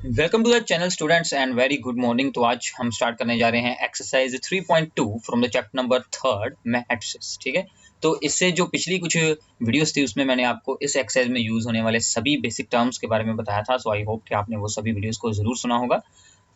Welcome to the channel students and very good morning. तो आज हम स्टार्ट करने जा रहे हैं exercise 3.2 from the chapter number 3 matrices. ठीक है, तो इससे जो पिछली कुछ वीडियोस थी उसमें मैंने आपको इस एक्सरसाइज में यूज होने वाले सभी बेसिक टर्म्स के बारे में बताया था। सो आई होप कि आपने वो सभी वीडियोस को जरूर सुना होगा।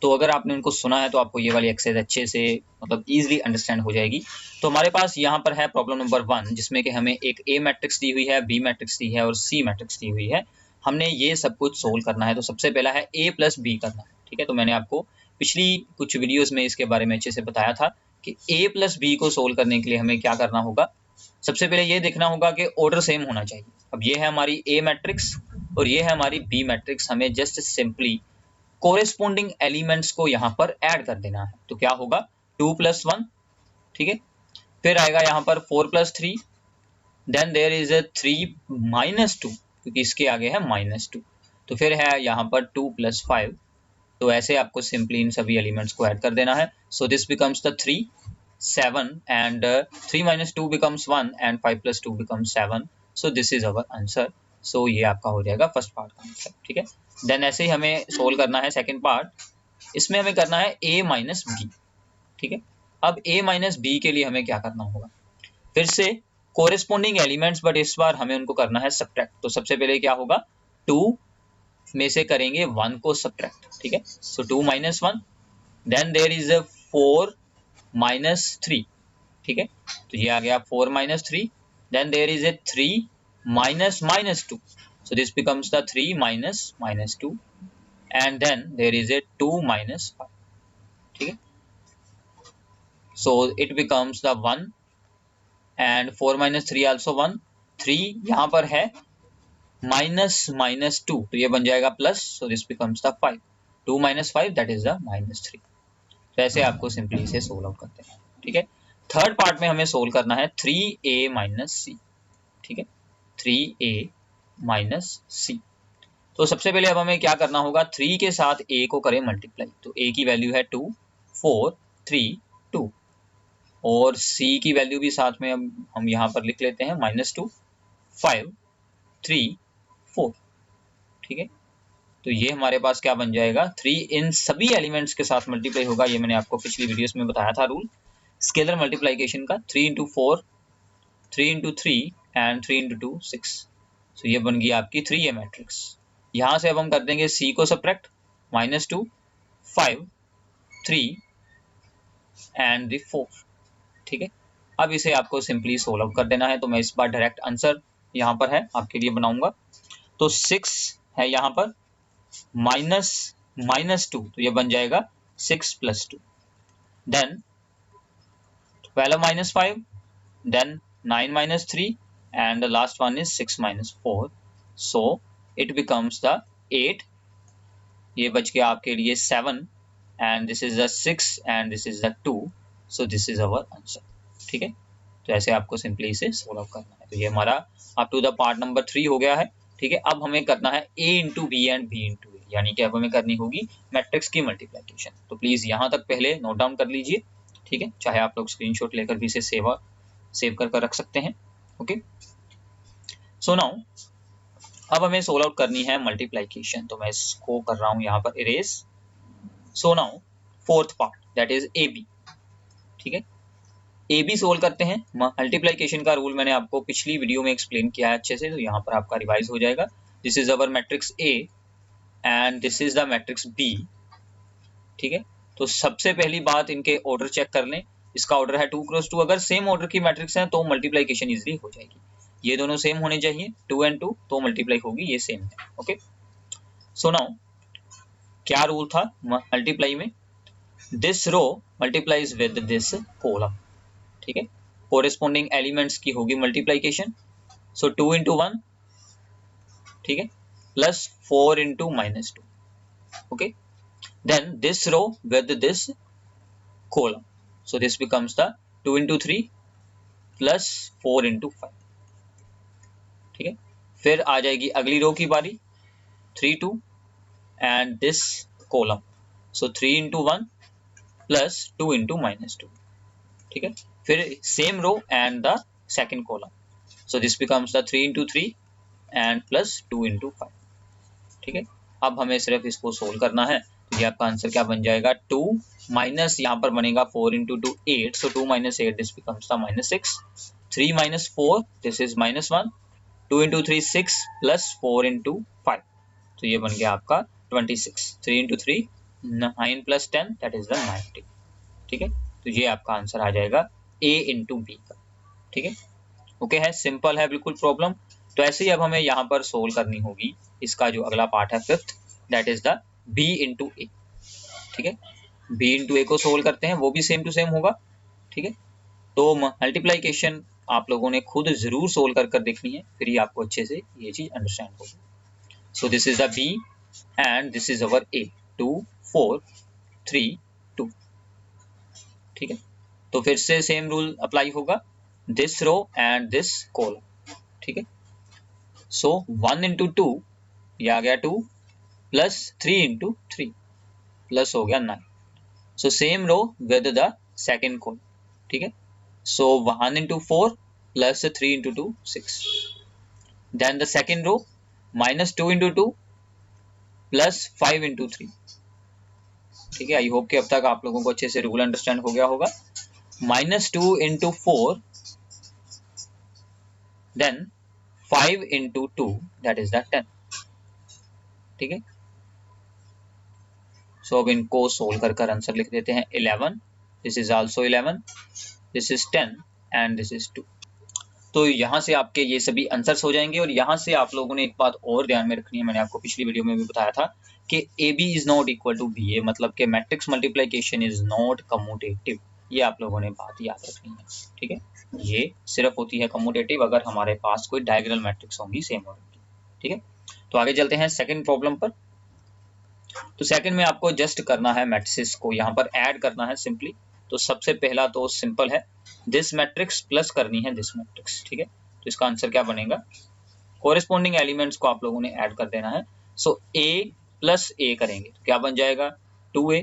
तो अगर आपने उनको सुना है तो आपको ये वाली एक्सरसाइज अच्छे से मतलब इजीली अंडरस्टैंड हो जाएगी। तो हमारे पास यहाँ पर है प्रॉब्लम नंबर 1, जिसमें कि हमें एक ए मैट्रिक्स दी हुई है, बी मैट्रिक्स दी है और सी मैट्रिक्स दी हुई है। हमने ये सब कुछ सोल्व करना है। तो सबसे पहला है a प्लस बी करना है। ठीक है, तो मैंने आपको पिछली कुछ वीडियोस में इसके बारे में अच्छे से बताया था कि a प्लस बी को सोल्व करने के लिए हमें क्या करना होगा। सबसे पहले ये देखना होगा कि ऑर्डर सेम होना चाहिए। अब ये है हमारी a मैट्रिक्स और ये है हमारी b मैट्रिक्स। हमें जस्ट सिंपली कोरेस्पोंडिंग एलिमेंट्स को यहाँ पर ऐड कर देना है। तो क्या होगा 2 + 1। ठीक है, फिर आएगा यहाँ पर 4 + 3, देन देयर इज अ 3 - 2 क्योंकि इसके आगे है -2। तो फिर है यहाँ पर 2 + 5। तो ऐसे आपको सिंपली इन सभी एलिमेंट्स को ऐड कर देना है। So this becomes the 3 7 and 3 - 2 becomes 1 and 5 + 2 becomes 7। So this is our answer. सो ये आपका हो जाएगा फर्स्ट पार्ट का आंसर। ठीक है, देन ऐसे ही हमें सोल्व करना है सेकंड पार्ट। इसमें हमें करना है a - b। ठीक है, अब a - b के लिए हमें क्या करना होगा, फिर से कोरेस्पोंडिंग एलिमेंट्स, बट इस बार हमें उनको करना है सब्ट्रैक्ट। तो सबसे पहले क्या होगा 2 में से करेंगे 1 को सब्ट्रैक्ट। ठीक है, सो 2 - 1, देन देयर इज अ 4 - 3। ठीक है, तो ये आ गया 4 - 3, then there is a 3 - -2। So this becomes the 3 - -2 and then there is a 2 - 5। ठीक है, so it becomes the 1 and 4 - 3 also 1। 3 यहाँ पर है -2, तो ये बन जाएगा plus. So this becomes the 5। 2 - 5 that is the -3। तो ऐसे आपको सिंपली इसे सोल्व आउट करते हैं। ठीक है, थर्ड पार्ट में हमें सोल्व करना है 3a - c। ठीक है, 3a - c। तो सबसे पहले अब हमें क्या करना होगा, 3 के साथ a को करें मल्टीप्लाई। तो a की वैल्यू है 2 4 3 2 और c की वैल्यू भी साथ में अब हम यहाँ पर लिख लेते हैं -2 5 3 4। ठीक है, तो ये हमारे पास क्या बन जाएगा, 3 इन सभी एलिमेंट्स के साथ मल्टीप्लाई होगा। ये मैंने आपको पिछली वीडियोस में बताया था रूल स्केलर मल्टीप्लिकेशन का। 3 × 4 3 × 3 एंड 3 × 2 6। तो ये बन गई आपकी 3a मैट्रिक्स। यहाँ से अब हम कर देंगे c को सब्ट्रैक्ट, -2 5 3 एंड 4। ठीक है, अब इसे आपको सिंपली सोल्व आउट कर देना है। तो मैं इस बार डायरेक्ट आंसर यहाँ पर है आपके लिए बनाऊंगा। तो 6 है यहाँ पर -2, तो ये बन जाएगा 6 + 2, then 12 - 5, then 9 - 3 and the last one is 6 - 4। so it becomes the 8। ये बच गया आपके लिए 7 and this is the 6 and this is the 2। so this is our answer। ठीक है, तो ऐसे आपको सिंपली इसे सोल्व आउट करना है। तो ये हमारा up to the part number 3 हो गया है। ठीक है, अब हमें करना है a × b and b × a, यानी कि अब हमें करनी होगी मैट्रिक्स की मल्टीप्लिकेशन। तो प्लीज यहाँ तक पहले नोट डाउन कर लीजिए। ठीक है, चाहे आप लोग स्क्रीनशॉट लेकर भी इसे सेव कर रख सकते हैं। ओके, सो नाउ अब हमें सोल्व आउट करनी है मल्टीप्लिकेशन। तो मैं इसको कर रहा हूँ यहाँ पर erase. So now fourth part that is A B. ठीक है, ए बी सोल्व करते हैं। मल्टीप्लिकेशन का रूल मैंने आपको पिछली वीडियो में एक्सप्लेन किया है अच्छे से, तो यहाँ पर आपका रिवाइज हो जाएगा। This is our matrix A and this is the matrix B. ठीक है, तो सबसे पहली बात इनके ऑर्डर चेक कर लें। इसका ऑर्डर है 2 × 2। अगर सेम ऑर्डर की मैट्रिक्स है तो मल्टीप्लिकेशन इजीली हो जाएगी। ये दोनों सेम होने चाहिए, 2 and 2, तो मल्टीप्लाई होगी, ये सेम है। ओके, सो नाउ क्या रूल था मल्टीप्लाई में, this row multiplies with this column. ठीक है, कोरेस्पोंडिंग एलिमेंट्स की होगी मल्टीप्लिकेशन। सो 2 × 1, ठीक है, plus 4 × -2। Okay, then this row with this column, so this becomes the 2 × 3 plus 4 × 5। ठीक है, फिर आ जाएगी अगली रो की बारी 3 2 and this column, so 3 × 1 plus 2 × -2। ठीक है, फिर same row and the second column, so this becomes the 3 × 3 and plus 2 × 5। ठीक है, अब हमें सिर्फ इसको सोल्व करना है। तो ये आपका आंसर क्या बन जाएगा, 2 माइनस यहाँ पर बनेगा 4 into 2 8, so 2 minus 8 this becomes the -6, 3 minus 4 this is -1, 2 into 3 6 plus 4 into 5, तो ये बन गया आपका 26, 3 into 3 9 plus 10 that is the 90। ठीक है, तो ये आपका आंसर आ जाएगा A इंटू बी का। ठीक है, ओके है, सिंपल है बिल्कुल प्रॉब्लम। तो ऐसे ही अब हमें यहाँ पर सोल्व करनी होगी इसका जो अगला पार्ट है 5th, that is the B into A. ठीक है, B इंटू ए को सोल्व करते हैं, वो भी सेम टू सेम होगा। ठीक है, तो मल्टीप्लाइकेशन आप लोगों ने खुद जरूर सोल्व कर कर देखनी है, फिर ही आपको अच्छे से ये चीज अंडरस्टैंड होगी। सो this is the B and this is our A, 2 4 3 2। ठीक है, तो फिर से सेम रूल अप्लाई होगा, this row and this column. ठीक है, सो 1 इंटू 2 ये आ गया 2 प्लस 3 इंटू 3 प्लस हो गया 9, so same row with the second column. ठीक है, so 1 into 4 plus 3 into 2 6, then the second row minus 2 into 2 plus 5 into 3। ठीक है, आई होप कि अब तक आप लोगों को अच्छे से रूल अंडरस्टैंड हो गया होगा। -2 into 4 then 5 into 2 that is the 10। ठीक है, सो अब इनको सोल्व कर कर आंसर लिख देते हैं 11, this is also 11, this is 10 and this is 2। तो यहाँ से आपके ये सभी आंसर्स हो जाएंगे। और यहाँ से आप लोगों ने एक बात और ध्यान में रखनी है, मैंने आपको पिछली वीडियो में भी बताया था कि AB is not equal to BA, मतलब कि matrix multiplication is not commutative. ये आप लोगों ने बात याद रखनी है। ठीक है, ये सिर्फ होती है कम्यूटेटिव अगर हमारे पास कोई डायगोनल मैट्रिक्स होंगी सेम ऑर्डर की। ठीक है, तो आगे चलते हैं सेकंड प्रॉब्लम पर। तो सेकंड में आपको जस्ट करना है मैट्रिसेस को यहाँ पर ऐड करना है सिंपली। तो सबसे पहला तो सिंपल है, दिस मैट्रिक्स प्लस करनी है दिस मैट्रिक्स। ठीक है, तो इसका आंसर क्या बनेगा, कोरिस्पोंडिंग एलिमेंट्स को आप लोगों ने ऐड कर देना है। सो A प्लस A करेंगे तो क्या बन जाएगा 2A,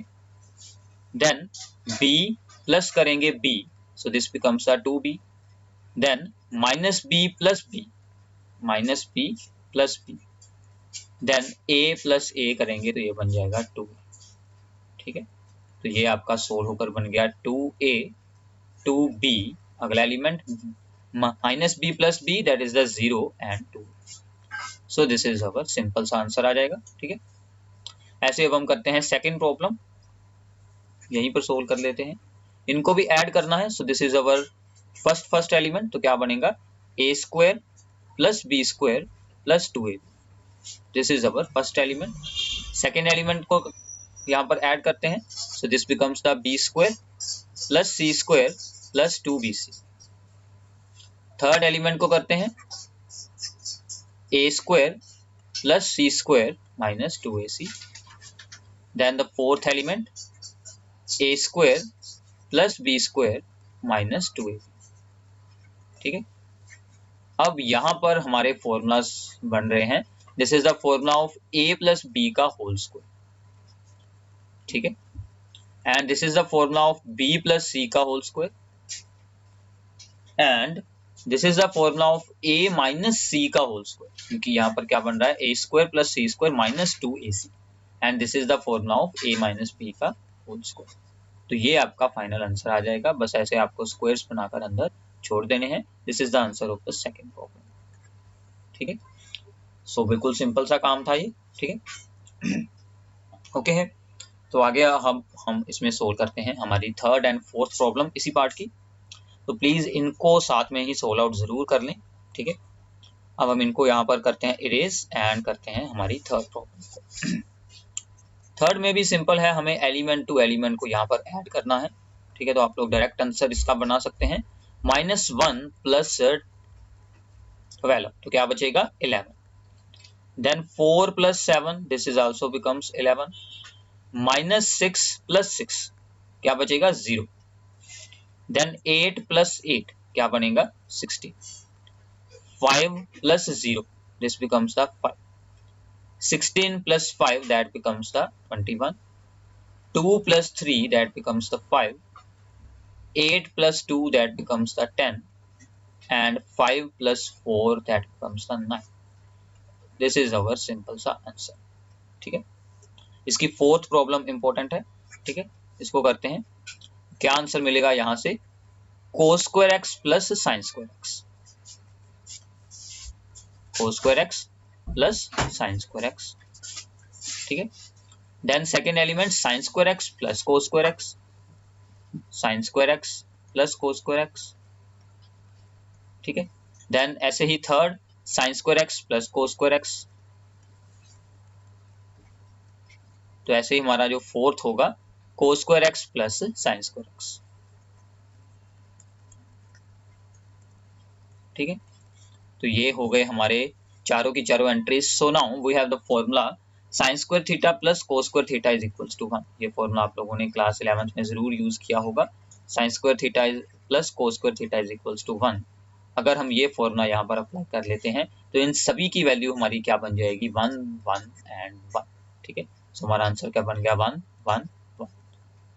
देन B प्लस करेंगे B, so this becomes the 2B, then minus B plus B, minus B plus B, then A plus A करेंगे तो ये बन जाएगा 2। ठीक है, तो ये आपका सोल्व होकर बन गया 2A 2B, अगला element minus B plus B that is the 0 and 2। So this is our simple सा आंसर आ जाएगा। ठीक है, ऐसे अब हम करते हैं सेकंड प्रॉब्लम, यहीं पर सोल्व कर लेते हैं। इनको भी ऐड करना है। So this is our first element, तो क्या बनेगा A square plus B square plus 2AB, this is our first element. Second element को यहाँ पर ऐड करते हैं। So this becomes the B square plus C square plus 2BC। Third element को करते हैं A square plus C square minus 2AC। Then the fourth element A square plus B square minus 2AB। ठीक है, अब यहाँ पर हमारे formulas बन रहे हैं। This is the formula of A plus B का होल स्क्वायर। ठीक है, and this is the formula of B plus C का whole square, and this is the formula of A minus C का whole square, क्योंकि यहाँ पर क्या बन रहा है A square plus C square minus 2AC, and this is the formula of A minus B का होल स्क्वायर। तो ये आपका फाइनल आंसर आ जाएगा। बस ऐसे आपको स्क्वायर्स बनाकर अंदर छोड़ देने हैं। This is the answer of the second problem. ठीक है, सो बिल्कुल सिंपल सा काम था ये। ठीक है, ओके है। तो आगे हम इसमें सोल्व करते हैं हमारी थर्ड एंड फोर्थ प्रॉब्लम इसी पार्ट की। तो प्लीज इनको साथ में ही सोल्व आउट जरूर कर लें। ठीक है, अब हम इनको यहाँ पर करते हैं इरेज एंड करते हैं हमारी थर्ड प्रॉब्लम को। थर्ड में भी सिंपल है, हमें एलिमेंट टू एलिमेंट को यहाँ पर ऐड करना है। ठीक है, तो आप लोग डायरेक्ट आंसर इसका बना सकते हैं, -1 प्लस 12, तो क्या बचेगा 11। Then 4 plus 7 this is also becomes 11, -6 plus 6 क्या बचेगा 0। देन 8 प्लस 8 क्या बनेगा 16, 5 plus 0 this becomes the 5, 16 plus 5 that becomes the 21, 2 plus 3 that becomes the 5, 8 plus 2 that becomes the 10, and 5 plus 4 that becomes the 9. This is our simple सा answer. ठीक है। इसकी fourth problem important है, ठीक है। इसको करते हैं। क्या आंसर मिलेगा यहाँ से? cos square x plus sine square x, cos square x plus sine square x, ठीक है। Then second element sine square x plus cos square x, sine square x plus cos square x, ठीक है। Then ऐसे ही third sine square x plus cos square x. तो ऐसे ही हमारा जो फोर्थ होगा cos square x plus sine square x, ठीक है। तो ये हो गए हमारे चारों की चारों entries. So now we have the formula sine square theta plus cos square theta is equals to 1। ये फॉर्मूला आप लोगों ने क्लास 11th में जरूर यूज किया होगा। Sine square theta plus cos square theta is equals to 1। अगर हम ये फॉर्मूला यहाँ पर अप्लाई कर लेते हैं तो इन सभी की वैल्यू हमारी क्या बन जाएगी? 1 1 एंड 1, ठीक है। सो हमारा आंसर क्या बन गया? 1 1 1,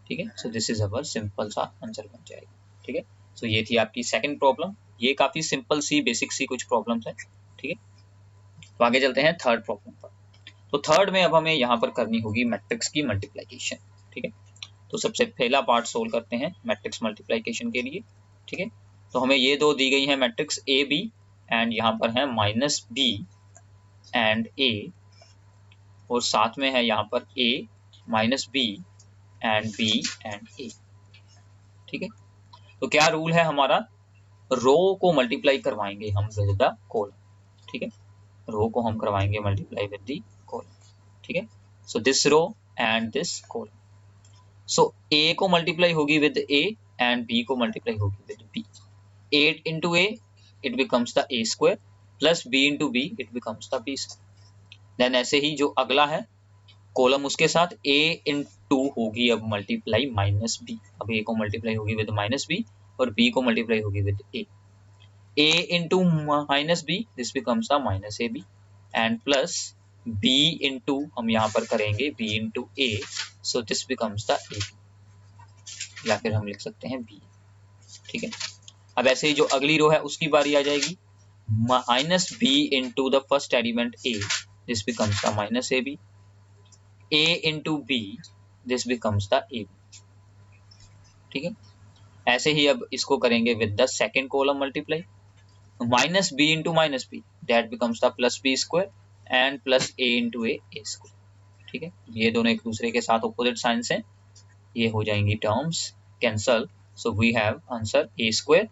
ठीक है। So this is our simple सा आंसर बन जाएगा, ठीक है। सो ये थी आपकी सेकंड प्रॉब्लम। ये काफी सिंपल सी बेसिक सी कुछ प्रॉब्लम्स है, ठीक है। तो आगे चलते हैं थर्ड प्रॉब्लम पर। तो थर्ड में अब हमें यहाँ पर करनी होगी मैट्रिक्स की मल्टीप्लिकेशन, ठीक है। तो सबसे पहला पार्ट सोल्व करते हैं मैट्रिक्स मल्टीप्लिकेशन के लिए, ठीक है। तो हमें ये दो दी गई है मैट्रिक्स ए बी, एंड यहाँ पर है माइनस बी एंड ए, और साथ में है यहाँ पर A minus B and B and A, ठीक है। तो क्या रूल है हमारा? रो को मल्टीप्लाई करवाएंगे हम विद द कॉलम, ठीक है। रो को हम करवाएंगे मल्टीप्लाई विद द कॉलम, ठीक है। So this row and this column. So A को मल्टीप्लाई होगी विद ए एंड बी को मल्टीप्लाई होगी with B. 8 into a it becomes the a square plus b into b it becomes the b square। Then ऐसे ही जो अगला है column उसके साथ a into होगी अब मल्टीप्लाई माइनस b। अब a को मल्टीप्लाई होगी विद माइनस b और b को मल्टीप्लाई होगी with a into minus b this becomes the minus A B and plus b into हम यहाँ पर करेंगे b into a so this becomes the a, या फिर हम लिख सकते हैं b, ठीक है। अब ऐसे ही जो अगली रो है उसकी बारी आ जाएगी। Minus B into the first element A this becomes the minus A B, A into B this becomes the A B, ठीक है। ऐसे ही अब इसको करेंगे with the second column multiply. Minus B into minus B that becomes the plus B square and plus A into A square, ठीक है। ये दोनों एक दूसरे के साथ ऑपोजिट साइंस हैं, ये हो जाएंगी terms cancel. So we have answer A square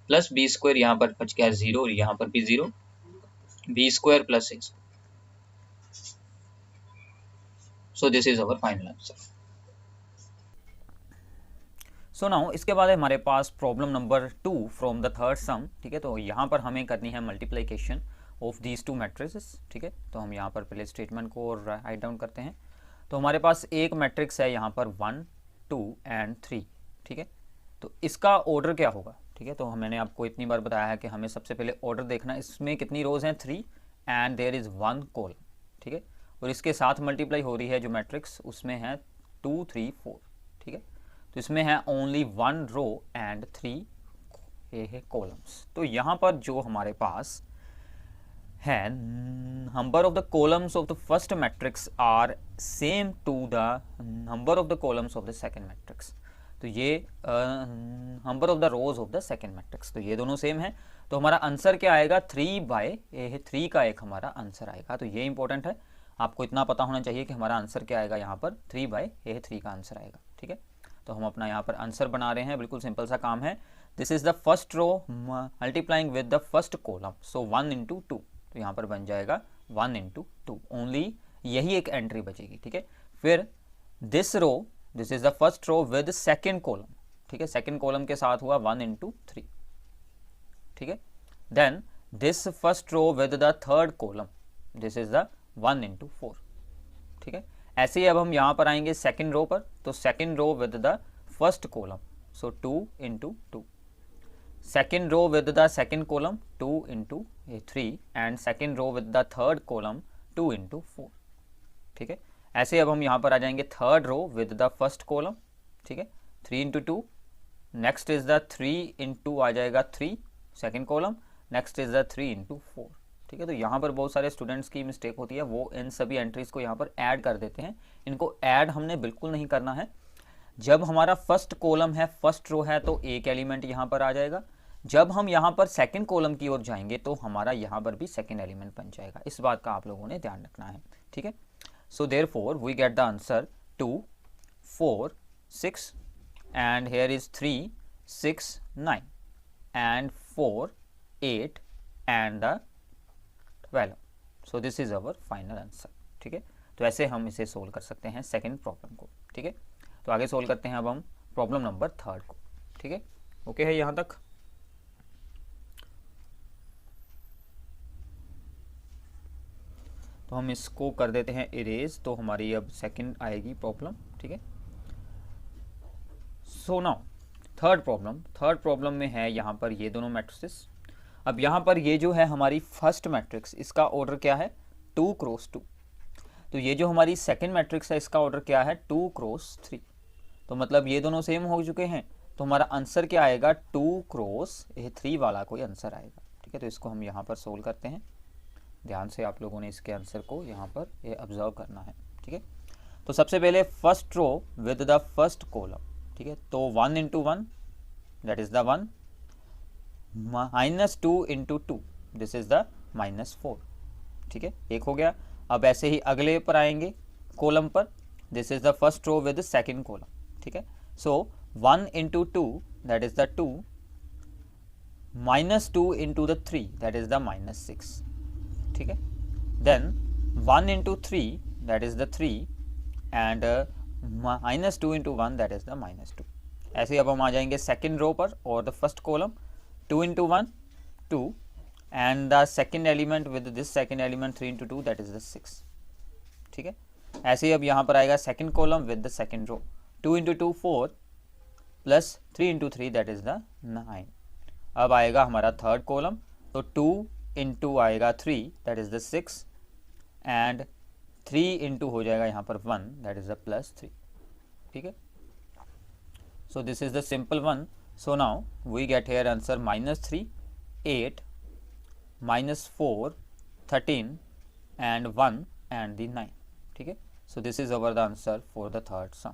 plus B square, यहाँ पर बच गया 0 और यहाँ पर भी 0, B square plus A square. So this is our final answer. So now इसके बाद हमारे पास problem number 2 from the third sum, ठीक है। तो यहाँ पर हमें करनी है multiplication of these two matrices, ठीक है। तो हम यहाँ पर पहले स्टेटमेंट को राइट डाउन करते हैं। तो हमारे पास एक मैट्रिक्स है यहाँ पर 1 2 एंड 3, ठीक है। तो इसका ऑर्डर क्या होगा, ठीक है। तो मैंने आपको इतनी बार बताया है कि हमें सबसे पहले ऑर्डर देखना, इसमें कितनी रोज हैं 3 एंड देयर इज़ 1 कॉलम, ठीक है। और इसके साथ मल्टीप्लाई हो रही है जो मैट्रिक्स उसमें है 2 3 4, ठीक है। तो इसमें है ओनली 1 रो एंड 3 ये है कॉलम्स। तो यहाँ पर जो हमारे पास है number of the columns of the first matrix are same to the number of the columns of the second matrix. तो ये number of the rows of the second matrix, तो ये दोनों सेम है। तो हमारा आंसर क्या आएगा? 3/3 का एक हमारा आंसर आएगा। तो ये इंपॉर्टेंट है, आपको इतना पता होना चाहिए कि हमारा आंसर क्या आएगा। यहाँ पर 3/3 का आंसर आएगा, ठीक है। तो हम अपना यहाँ पर आंसर बना रहे हैं, बिल्कुल सिंपल सा काम है। This is the first row multiplying with the first column, so 1 into 2, तो यहाँ पर बन जाएगा 1 into 2, ओनली यही एक एंट्री बचेगी, ठीक है। फिर this row, this is the first row with second column, ठीक है। सेकेंड कॉलम के साथ हुआ 1 into 3, ठीक है। Then this first row with the third column, this is the 1 into 4, ठीक है। ऐसे ही अब हम यहाँ पर आएंगे सेकेंड रो पर, तो second row with the first column, so 2 into 2, second row with the second column 2 into 3 and second row with the third column 2 into 4, ठीक है। ऐसे अब हम यहाँ पर आ जाएंगे third row with the first column, ठीक है, 3 into 2, next is the 3 into आ जाएगा 3 second column, next is the 3 into 4, ठीक ठीक है। तो यहाँ पर बहुत सारे स्टूडेंट्स की मिस्टेक होती है, वो इन सभी एंट्रीज को यहाँ पर ऐड कर देते हैं। इनको ऐड हमने बिल्कुल नहीं करना है। जब हमारा फर्स्ट कॉलम है, फर्स्ट रो है, तो एक एलिमेंट यहाँ पर आ जाएगा। जब हम यहाँ पर सेकंड कॉलम की ओर जाएंगे तो हमारा यहाँ पर भी सेकंड एलिमेंट बन जाएगा। इस बात का आप लोगों ने ध्यान रखना है, ठीक है। So therefore we get the answer 2, 4, 6 and here is 3, 6, 9 and 4, 8 and the 12. So this is our final answer, ठीक है। तो ऐसे हम इसे सोल्व कर सकते हैं सेकंड प्रॉब्लम को, ठीक है। तो आगे सोल्व करते हैं अब हम प्रॉब्लम नंबर 3 को, ठीक है। ओके है यहाँ तक। तो हम इसको कर देते हैं इरेज, तो हमारी अब सेकंड आएगी प्रॉब्लम, ठीक है। सो नाउ थर्ड प्रॉब्लम में है यहाँ पर ये दोनों मैट्रिसेस। अब यहाँ पर ये जो है हमारी फर्स्ट मैट्रिक्स, इसका ऑर्डर क्या है 2 क्रॉस 2। तो ये जो हमारी सेकंड मैट्रिक्स है इसका ऑर्डर क्या है 2 क्रॉस 3। तो मतलब ये दोनों सेम हो चुके हैं, तो हमारा आंसर क्या आएगा 2 क्रॉस 3 वाला कोई आंसर आएगा, ठीक है। तो इसको हम यहाँ पर सोल्व करते हैं। ध्यान से आप लोगों ने इसके आंसर को यहाँ पर ये ऑब्जर्व करना है, ठीक है। तो सबसे पहले first row with the first column, ठीक है। तो 1 into 1 that is the 1, -2 into 2 this is the -4, ठीक है। एक हो गया। अब ऐसे ही अगले पर आएंगे कॉलम पर, this is the first row with the second column, ठीक है। So 1 into 2 that is the 2, -2 into the 3 that is the -6, ठीक है। Then 1 into 3 that is the 3 and -2 into 1 that is the -2। ऐसे अब हम आ जाएंगे सेकंड रो पर और the first column 2 into 1 2 and the second element with this second element 3 into 2 that is the 6, ठीक है। ऐसे ही अब यहाँ पर आएगा second column with the second row 2 into 2 4 plus 3 into 3 that is the 9। अब आएगा हमारा थर्ड कॉलम, तो 2 into आएगा 3 that is the 6 and 3 into हो जाएगा यहाँ पर 1 दैट इज द +3, ठीक है। So this is the simple one. So now we get here answer -3, 8, -4, 13 and 1 and the 9, ठीक है। So this is our the answer for the third sum,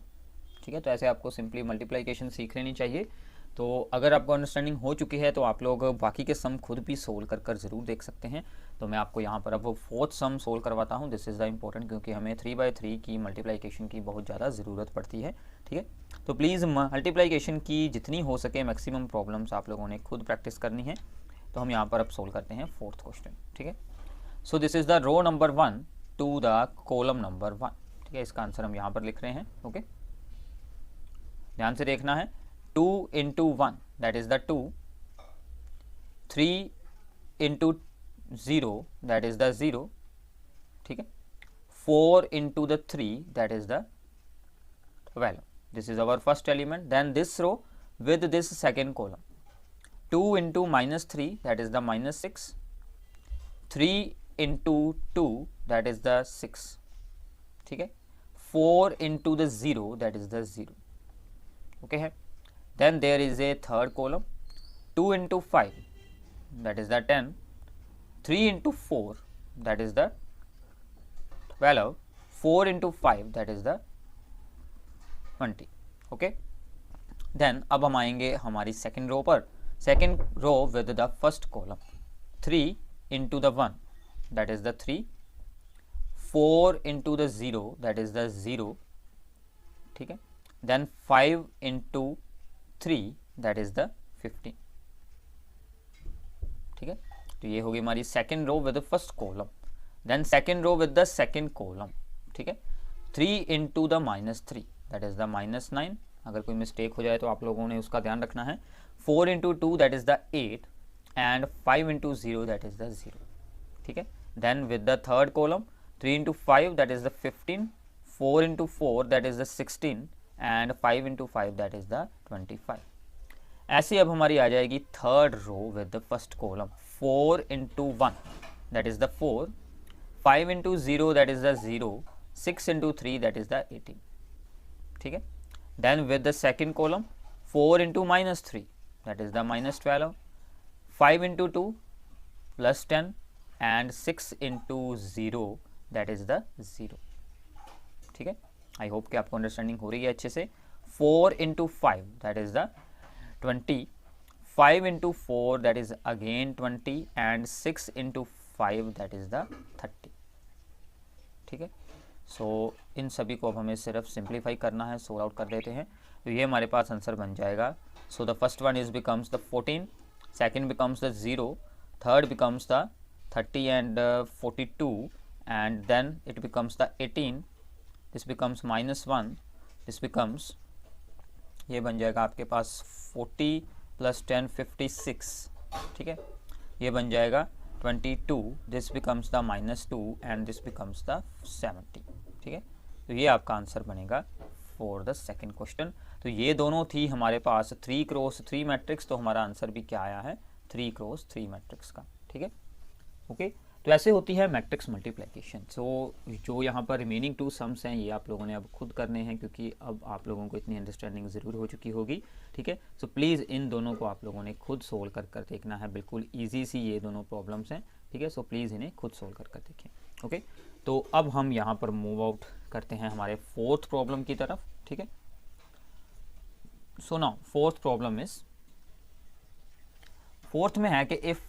ठीक है। तो ऐसे आपको सिंपली मल्टीप्लिकेशन सीख लेनी चाहिए। तो अगर आपको अंडरस्टैंडिंग हो चुकी है तो आप लोग बाकी के सम खुद भी सोल्व कर ज़रूर देख सकते हैं। तो मैं आपको यहाँ पर अब फोर्थ सम सोल्व करवाता हूँ। दिस इज़ द इम्पोर्टेंट, क्योंकि हमें 3/3 की मल्टीप्लिकेशन की बहुत ज़्यादा ज़रूरत पड़ती है, ठीक है। तो प्लीज़ मल्टीप्लिकेशन की जितनी हो सके मैक्सिमम प्रॉब्लम्स आप लोगों ने खुद प्रैक्टिस करनी है। तो हम यहाँ पर अब सोल्व करते हैं फोर्थ क्वेश्चन, ठीक है। So this is the row number 1 to the column number 1, ठीक है। इसका आंसर हम यहाँ पर लिख रहे हैं, ओके। ध्यान से देखना है। 2 into 1 that is the 2, 3 into 0 that is the 0, ठीक है। 4 into the 3 that is the 12. This is our first element. Then this row with this second column, 2 into -3 that is the -6, 3 into 2 that is the 6, ठीक है। 4 into the 0 that is the 0, okay है। Then there is a third column, 2 into 5 that is the 10, 3 into 4 that is the 12, 4 into 5 that is the 20, okay। Then अब हम आएंगे हमारी second row पर, second row with the first column, 3 into the 1 that is the 3, 4 into the 0 that is the 0, ठीक है। Then 5 into 3 that is the 15, ठीक है। तो ये होगी हमारी second row with the first column. Then second row with the second column, ठीक है। 3 into the -3 that is the -9। अगर कोई मिस्टेक हो जाए तो आप लोगों ने उसका ध्यान रखना है। 4 into 2 that is the 8 and 5 into 0 that is the 0, ठीक है। Then with the third column 3 into 5 that is the 15, 4 into 4 that is the 16 and 5 into 5 that is the 25। ऐसे अब हमारी आ जाएगी third row with the first column, 4 into 1 that is the 4, 5 into 0 that is the 0, 6 into 3 that is the 18, ठीक है। Then with the second column 4 into -3 that is the -12, 5 into 2 +10, and 6 into 0 that is the 0. ठीक है, I hope कि आपको understanding हो रही है अच्छे से. 4 into 5 that is the 20, 5 into 4 that is again 20 and 6 into 5 that is the 30. ठीक है, सो इन सभी को अब हमें सिर्फ सिंप्लीफाई करना है, सोल्व आउट कर देते हैं. तो ये हमारे पास आंसर बन जाएगा. So the first one is becomes the 14, second becomes the 0, third becomes the 30 and 42 and then it becomes the 18, this becomes -1, this becomes, ये बन जाएगा आपके पास 40 + 10 56. ठीक है, ये बन जाएगा 22, this becomes the -2 and this becomes the 70. ठीक है, तो ये आपका आंसर बनेगा फॉर द सेकंड क्वेश्चन. तो ये दोनों थी हमारे पास 3x3 मैट्रिक्स. तो हमारा आंसर भी क्या आया है, 3x3 मैट्रिक्स का. ठीक है, ओके. तो ऐसे होती है मैट्रिक्स मल्टीप्लिकेशन. सो जो यहाँ पर रिमेनिंग 2 सम्स हैं ये आप लोगों ने अब खुद करने हैं, क्योंकि अब आप लोगों को इतनी अंडरस्टैंडिंग ज़रूर हो चुकी होगी. ठीक है, सो प्लीज़ इन दोनों को आप लोगों ने खुद सोल्व कर देखना है. बिल्कुल ईजी सी ये दोनों प्रॉब्लम्स हैं. ठीक है, सो प्लीज़ इन्हें खुद सोल्व कर देखें. ओके, तो अब हम यहाँ पर मूव आउट करते हैं हमारे फोर्थ प्रॉब्लम की तरफ. ठीक है, so now fourth problem is, fourth में है कि if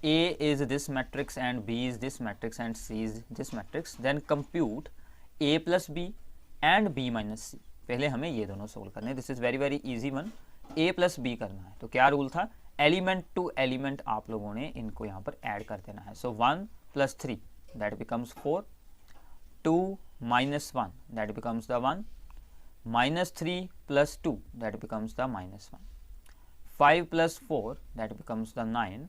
A is this matrix and B is this matrix and C is this matrix, then compute A plus B and B minus C. पहले हमें ये दोनों सोल्व करने हैं. This is very very easy one. A plus B करना है. तो क्या रूल था, एलिमेंट टू एलिमेंट आप लोगों ने इनको यहाँ पर ऐड कर देना है. So 1 + 3 that becomes 4, 2 - 1 that becomes the 1, -3 + 2 that becomes the -1, 5 + 4 that becomes the 9,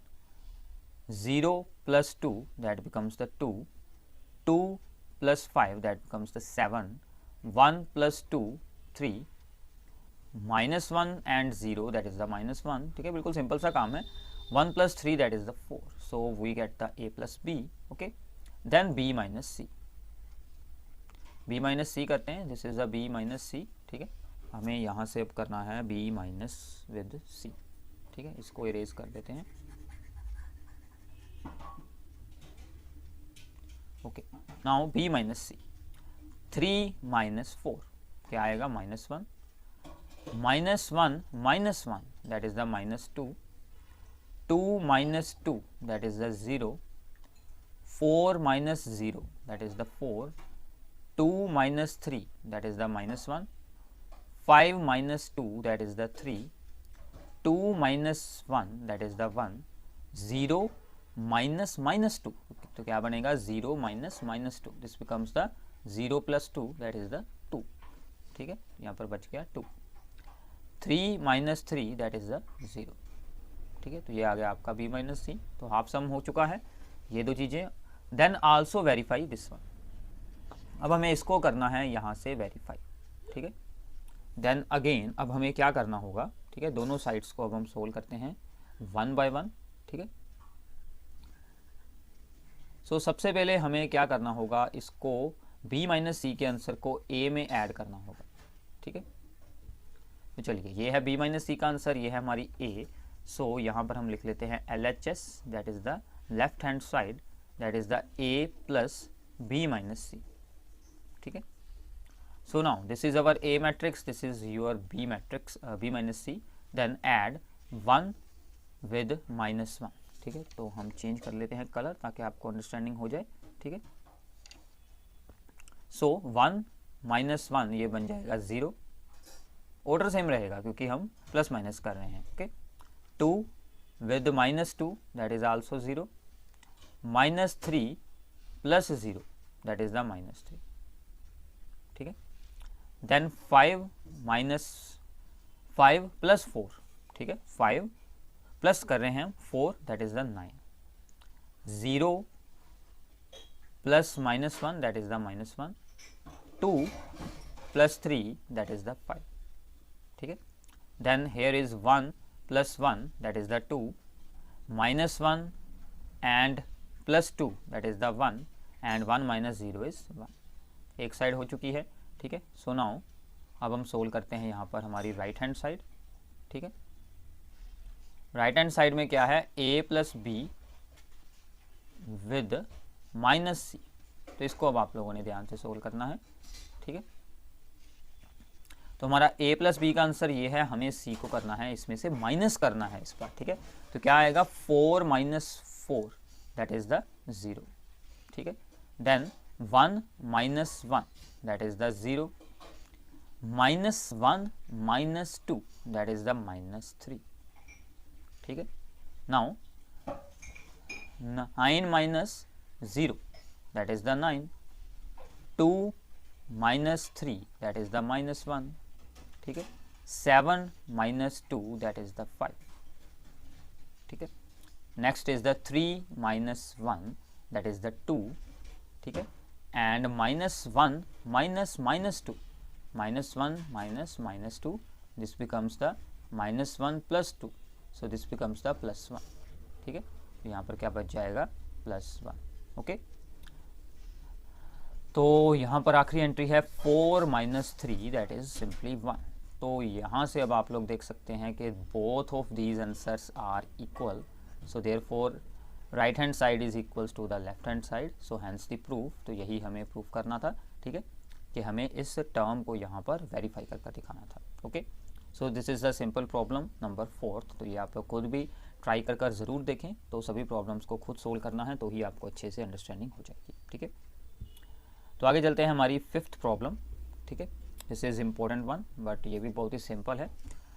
0 + 2 that becomes the 2, 2 + 5 that becomes the 7, 1 + 2 3, -1 and 0 that is the -1. ठीक है, बिल्कुल सिंपल सा काम है. 1 + 3 that is the 4. So we get the A plus B. Okay, then B minus C. B minus C करते हैं. This is the B minus C. ठीक है, हमें यहाँ से अब करना है B minus with C. ठीक है, इसको इरेज कर देते हैं. Okay, now B minus C. 3 - 4 क्या आएगा, -1, -1 - 1 that is the -2, 2 - 2 that is the 0, 4 - 0 that is the 4, 2 - 3 that is the -1, 5 - 2 that is the 3, 2 - 1 that is the 1, 0 -2. तो क्या बनेगा, 0 - -2. This becomes the 0 + 2 that is the 2. ठीक है, यहाँ पर बच गया 2. 3 - 3 दैट इज द 0. ठीक है, तो ये आ गया आपका B minus C. तो हाफ सम हो चुका है ये दो चीज़ें. Then also verify this one. अब हमें इसको करना है यहाँ से वेरीफाई. ठीक है, देन अगेन अब हमें क्या करना होगा. ठीक है, दोनों साइड्स को अब हम सोल्व करते हैं 1 by 1. ठीक है, सो सबसे पहले हमें क्या करना होगा, इसको B minus C के आंसर को A में ऐड करना होगा. ठीक है, तो चलिए ये है B minus C का आंसर, ये है हमारी A. सो यहाँ पर हम लिख लेते हैं LHS that is the left hand side that is the A plus B minus C. ठीक है, so now this is our A matrix, this is your B matrix B minus C. Then add 1 with -1. ठीक है, तो हम change कर लेते हैं colour ताकि आपको अंडरस्टैंडिंग हो जाए. ठीक है, सो 1 - 1 ये बन जाएगा 0. ऑर्डर सेम रहेगा क्योंकि हम प्लस माइनस कर रहे हैं. Okay, 2 with -2 that is also 0, -3 + 0 that is the -3. ठीक है, देन 5 + 4. ठीक है, 5 प्लस कर रहे हैं 4 that is the 9, 0 + -1 that is the -1, 2 + 3 that is the 5. ठीक है, then here is 1 + 1 that is the 2, -1 and +2 that is the 1 and 1 - 0 is 1. एक साइड हो चुकी है. ठीक है, सो नाउ अब हम सोल्व करते हैं यहाँ पर हमारी राइट हैंड साइड. ठीक है, राइट हैंड साइड में क्या है, A plus B with minus C. तो इसको अब आप लोगों ने ध्यान से सोल्व करना है, ठीक है। तो हमारा a प्लस बी का आंसर ये है, हमें c को करना है, इसमें से माइनस करना है इस पर, ठीक है। तो क्या आएगा 4 माइनस 4 दैट इज द 0, ठीक है। Then 1 minus 1 that is the 0, minus 1 minus 2 that is the minus 3, ठीक है। Now 9 minus 0 that is the 9, 2 minus 3 that is the minus 1, ठीक है। 7 माइनस 2 दैट इज द 5, ठीक है। Next is the 3 minus 1 that is the 2, ठीक है। And minus 1 minus minus 2, minus 1 minus minus 2, this becomes the minus 1 plus 2, so this becomes the plus 1, ठीक है। तो यहाँ पर क्या बच जाएगा प्लस 1, ओके। तो यहाँ पर आखिरी एंट्री है 4 माइनस 3 दैट इज सिंपली 1। तो यहाँ से अब आप लोग देख सकते हैं कि both of these answers are equal, so therefore right hand side is equals to the left hand side, so hence the proof. तो यही हमें प्रूफ करना था, ठीक है, कि हमें इस टर्म को यहाँ पर वेरीफाई करके दिखाना था, okay. So this is the simple problem number 4। तो ये आप लोग खुद भी ट्राई कर ज़रूर देखें, तो सभी प्रॉब्लम्स को खुद सोल्व करना है, तो ही आपको अच्छे से अंडरस्टैंडिंग हो जाएगी, ठीक है। तो आगे चलते हैं हमारी 5th प्रॉब्लम, ठीक है। This is important one, but ये भी बहुत ही सिंपल है।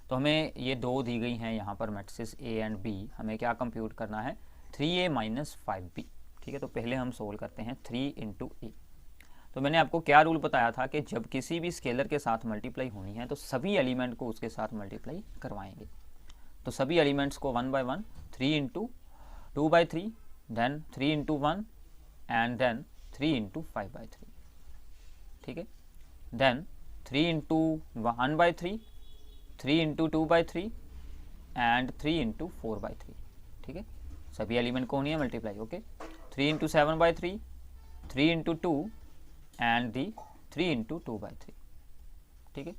तो हमें ये दो दी गई हैं यहाँ पर मैट्रिसेस A एंड B, हमें क्या कंप्यूट करना है 3A माइनस 5B, ठीक है। तो पहले हम सोल्व करते हैं 3 इंटू A। तो मैंने आपको क्या रूल बताया था कि जब किसी भी स्केलर के साथ मल्टीप्लाई होनी है तो सभी एलिमेंट को उसके साथ मल्टीप्लाई करवाएंगे। तो सभी एलिमेंट्स को 1 by 1, 3 into 2 by 3, then 3 into 1 and then 3 into 5 by 3, ठीक है। Then 3 into 1 by 3, 3 into 2 by 3 and 3 into 4 by 3, ठीक है। सभी एलिमेंट को होनी है multiply, okay. 3 into 7 by 3, 3 into 2 and the 3 into 2 by 3, ठीक है।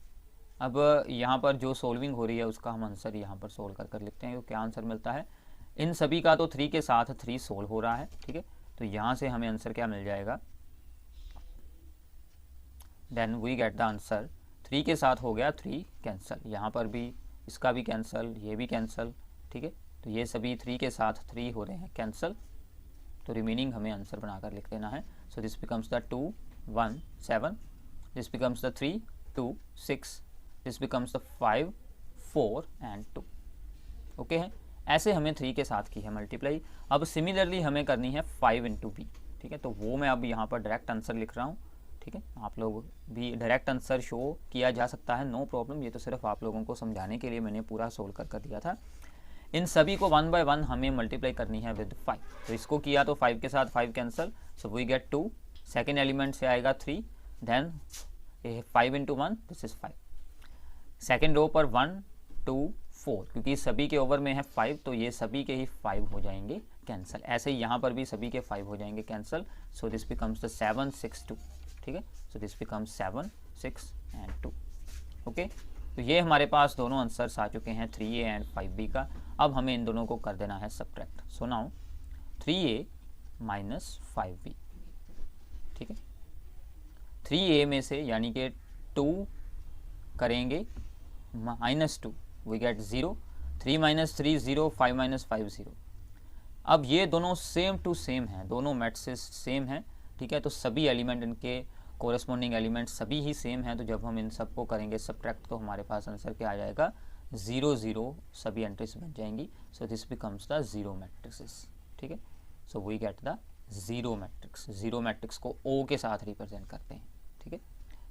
अब यहाँ पर जो सोल्विंग हो रही है उसका हम आंसर यहाँ पर सोल्व कर लिखते हैं। तो क्या आंसर मिलता है, इन सभी का तो 3 के साथ 3 सोल्व हो रहा है, ठीक है। तो यहाँ से हमें आंसर क्या मिल जाएगा, then we get the answer 3 के साथ हो गया 3 कैंसिल, यहाँ पर भी इसका भी कैंसिल, ये भी कैंसिल, ठीक है। तो ये सभी 3 के साथ 3 हो रहे हैं कैंसिल, तो रिमेनिंग हमें आंसर बनाकर लिख देना है। So this becomes the 2 1 7, this becomes the 3 2 6, this becomes the 5 4 and 2, okay है। ऐसे हमें 3 के साथ की है मल्टीप्लाई। अब सिमिलरली हमें करनी है 5 इंटू बी, ठीक है। तो वो मैं अब यहाँ पर डायरेक्ट आंसर लिख रहा हूँ, ठीक है। आप लोग भी डायरेक्ट आंसर शो किया जा सकता है, नो प्रॉब्लम। ये तो सिर्फ आप लोगों को समझाने के लिए मैंने पूरा सोल्व कर दिया था। इन सभी को 1 बाय 1 हमें मल्टीप्लाई करनी है विद 5। तो इसको किया तो 5 के साथ 5 cancel, so we get 2, second element से आएगा 3, then 5 into 1 this is 5, second row पर 1 2 4, क्योंकि सभी के ओवर में है 5 तो ये सभी के ही 5 हो जाएंगे कैंसिल। ऐसे ही यहाँ पर भी सभी के 5 हो जाएंगे cancel, so this becomes the 7 6 2, ठीक है। So this becomes 7 6 and 2, okay. तो ये हमारे पास दोनों आंसर्स आ चुके हैं 3A एंड 5B का। अब हमें इन दोनों को कर देना है subtract. So now 3A minus 5B, ठीक है। 3A में से यानी कि 2 करेंगे minus 2, we get 0, 3 minus 3 0, 5 minus 5 0। अब ये दोनों सेम टू सेम हैं, दोनों मैट्रिसेस सेम हैं, ठीक है। तो सभी एलिमेंट इनके कोरेस्पोंडिंग एलिमेंट सभी ही सेम हैं। तो जब हम इन सबको करेंगे सब्ट्रैक्ट तो हमारे पास आंसर क्या आ जाएगा 0 0, सभी एंट्रीज बन जाएंगी। So this becomes the 0 matrix, ठीक है। So we get the 0 matrix. 0 matrix को O के साथ रिप्रेजेंट करते हैं, ठीक है।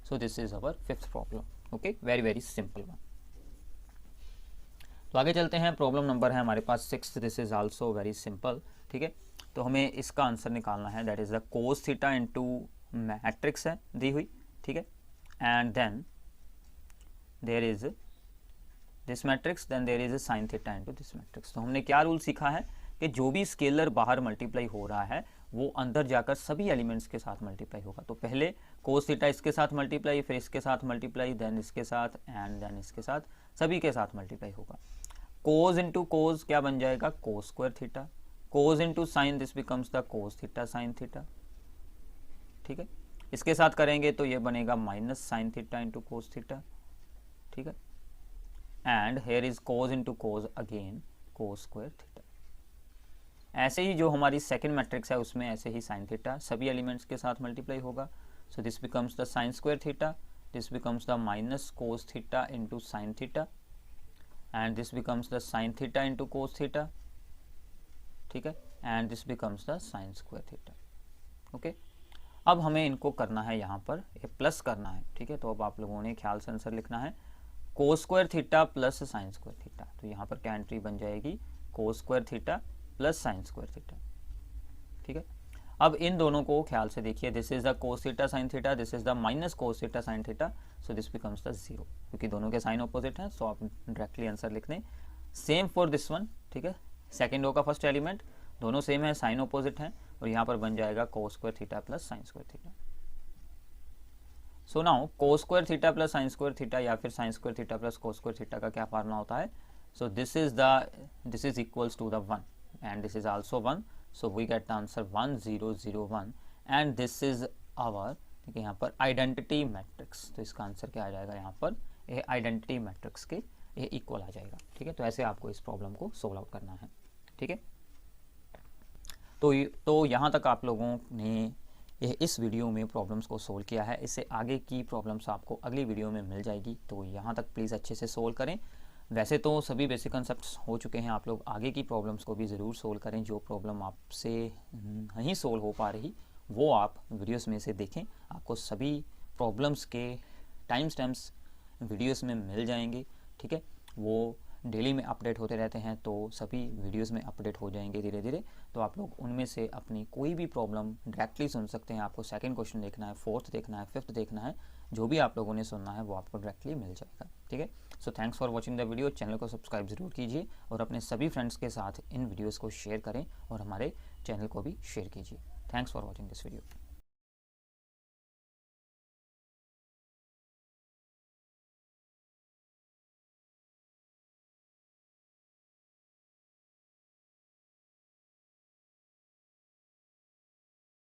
So this is our 5th problem, okay, very very simple one. तो आगे चलते हैं, प्रॉब्लम नंबर है हमारे पास 6। This is also very simple, ठीक है। तो हमें इसका आंसर निकालना है, that is the cos theta into matrix है दी हुई, ठीक है। And then there is this matrix, then there is sine theta into this matrix. तो हमने क्या रूल सीखा है कि जो भी स्केलर बाहर मल्टीप्लाई हो रहा है वो अंदर जाकर सभी एलिमेंट्स के साथ मल्टीप्लाई होगा। तो पहले कोस थीटा इसके साथ मल्टीप्लाई, फिर इसके साथ मल्टीप्लाई, देन इसके साथ एंड देन इसके साथ, सभी के साथ मल्टीप्लाई होगा। कोस इंटू कोस क्या बन जाएगा cos square theta, cos into sine, this becomes the cos theta sine theta, ठीक है। इसके साथ करेंगे तो ये बनेगा minus sine theta into cos theta, ठीक है। And here is cos into cos again cos square theta. ऐसे ही जो हमारी सेकंड मैट्रिक्स है उसमें ऐसे ही साइन थीटा सभी एलिमेंट्स के साथ मल्टीप्लाई होगा, so this becomes the sine square theta, this becomes the minus cos theta into sine theta, and this becomes the sine theta into cos theta, ठीक है, and this becomes the sine square theta, okay. अब हमें इनको करना है यहाँ पर ये प्लस करना है, ठीक है। तो अब आप लोगों ने ख्याल से आंसर लिखना है कोस square theta plus sine square theta. तो यहाँ पर क्या एंट्री बन जाएगी, कोस square theta plus sine square theta, ठीक है। अब इन दोनों को ख्याल से देखिए, this is the cos theta sine theta, this is the minus cos theta sine theta, so this becomes the 0, क्योंकि दोनों के साइन ऑपोजिट हैं, सो आप डायरेक्टली आंसर लिख दें। सेम फॉर दिस वन, ठीक है, सेकेंड रो का फर्स्ट एलिमेंट, दोनों सेम है, साइन ऑपोजिट हैं, और यहाँ पर बन जाएगा cos square theta plus sine square theta. So now cos square theta plus sine square theta या फिर sine square theta plus cos square theta का क्या फार्मूला होता है, so this is equals to the 1 and this is also 1, so we get the answer 1 0 0 1 and this is our, ठीक है, यहाँ पर आइडेंटिटी मैट्रिक्स। तो इसका आंसर क्या आ जाएगा, यहाँ पर ये आइडेंटिटी मैट्रिक्स के ये इक्वल आ जाएगा, ठीक है। तो ऐसे आपको इस प्रॉब्लम को सोल्व आउट करना है, ठीक है। तो यहाँ तक आप लोगों ने इस वीडियो में प्रॉब्लम्स को सोल्व किया है। इससे आगे की प्रॉब्लम्स आपको अगली वीडियो में मिल जाएगी, तो यहाँ तक प्लीज़ अच्छे से सोल्व करें। वैसे तो सभी बेसिक कंसेप्ट्स हो चुके हैं, आप लोग आगे की प्रॉब्लम्स को भी ज़रूर सोल्व करें। जो प्रॉब्लम आपसे नहीं सोल्व हो पा रही वो आप वीडियोस में से देखें, आपको सभी प्रॉब्लम्स के टाइम स्टैम्प्स वीडियोस में मिल जाएंगे, ठीक है। वो डेली में अपडेट होते रहते हैं, तो सभी वीडियोस में अपडेट हो जाएंगे धीरे धीरे। तो आप लोग उनमें से अपनी कोई भी प्रॉब्लम डायरेक्टली सुन सकते हैं। आपको सेकंड क्वेश्चन देखना है, फोर्थ देखना है, फिफ्थ देखना है, जो भी आप लोगों ने सुनना है वो आपको डायरेक्टली मिल जाएगा, ठीक है। So thanks for watching the video. Channel को सब्सक्राइब जरूर कीजिए और अपने सभी फ्रेंड्स के साथ इन वीडियोज़ को शेयर करें और हमारे चैनल को भी शेयर कीजिए। Thanks for watching this video.